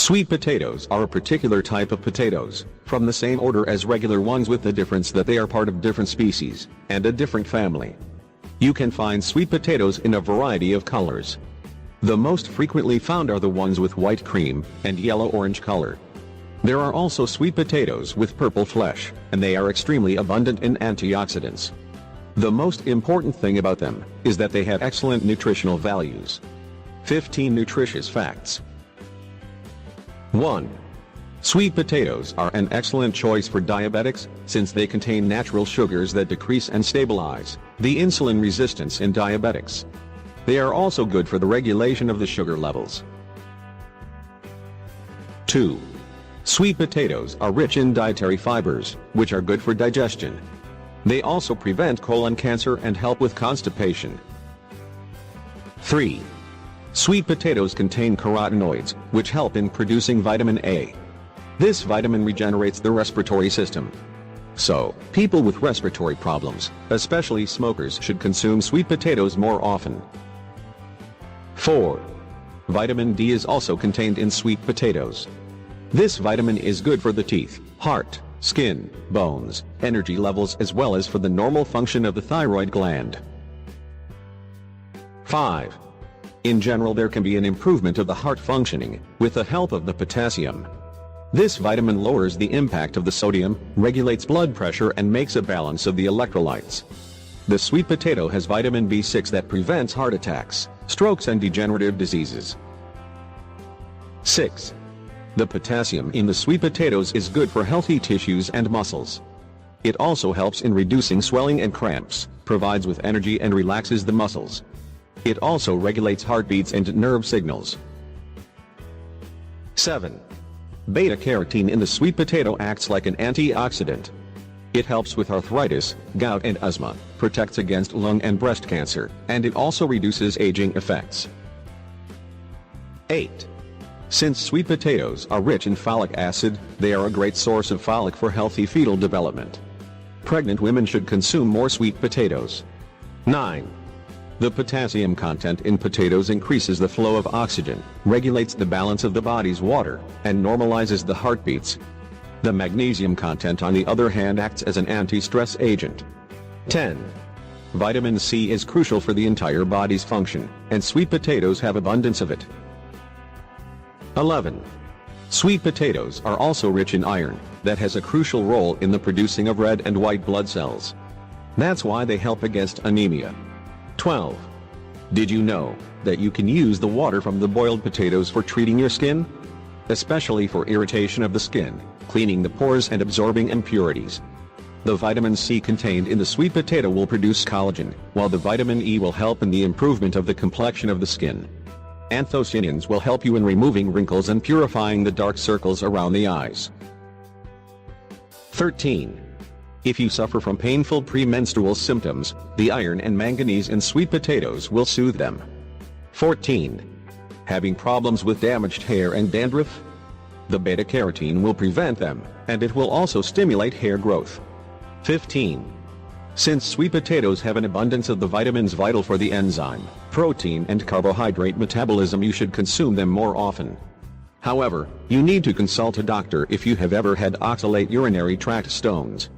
Sweet potatoes are a particular type of potatoes, from the same order as regular ones with the difference that they are part of different species, and a different family. You can find sweet potatoes in a variety of colors. The most frequently found are the ones with white cream and yellow-orange color. There are also sweet potatoes with purple flesh, and they are extremely abundant in antioxidants. The most important thing about them is that they have excellent nutritional values. 15 nutritious facts. 1. Sweet potatoes are an excellent choice for diabetics, since they contain natural sugars that decrease and stabilize the insulin resistance in diabetics. They are also good for the regulation of the sugar levels. 2. Sweet potatoes are rich in dietary fibers, which are good for digestion. They also prevent colon cancer and help with constipation. 3. Sweet potatoes contain carotenoids, which help in producing vitamin A. This vitamin regenerates the respiratory system. So, people with respiratory problems, especially smokers, should consume sweet potatoes more often. 4. Vitamin D is also contained in sweet potatoes. This vitamin is good for the teeth, heart, skin, bones, energy levels, as well as for the normal function of the thyroid gland. 5. In general, there can be an improvement of the heart functioning with the help of the potassium. This vitamin lowers the impact of the sodium, regulates blood pressure, and makes a balance of the electrolytes. The sweet potato has vitamin B6 that prevents heart attacks, strokes, and degenerative diseases. 6. The potassium in the sweet potatoes is good for healthy tissues and muscles. It also helps in reducing swelling and cramps, provides with energy, and relaxes the muscles. It also regulates heartbeats and nerve signals. 7. Beta-carotene in the sweet potato acts like an antioxidant. It helps with arthritis, gout, and asthma, protects against lung and breast cancer, and it also reduces aging effects. 8. Since sweet potatoes are rich in folic acid, they are a great source of folic for healthy fetal development. Pregnant women should consume more sweet potatoes. 9. The potassium content in potatoes increases the flow of oxygen, regulates the balance of the body's water, and normalizes the heartbeats. The magnesium content, on the other hand, acts as an anti-stress agent. 10. Vitamin C is crucial for the entire body's function, and sweet potatoes have abundance of it. 11. Sweet potatoes are also rich in iron, that has a crucial role in the producing of red and white blood cells. That's why they help against anemia. 12. Did you know that you can use the water from the boiled potatoes for treating your skin? Especially for irritation of the skin, cleaning the pores, and absorbing impurities. The vitamin C contained in the sweet potato will produce collagen, while the vitamin E will help in the improvement of the complexion of the skin. Anthocyanins will help you in removing wrinkles and purifying the dark circles around the eyes. 13. If you suffer from painful premenstrual symptoms, the iron and manganese in sweet potatoes will soothe them. 14. Having problems with damaged hair and dandruff? The beta-carotene will prevent them, and it will also stimulate hair growth. 15. Since sweet potatoes have an abundance of the vitamins vital for the enzyme, protein, and carbohydrate metabolism, you should consume them more often. However, you need to consult a doctor if you have ever had oxalate urinary tract stones.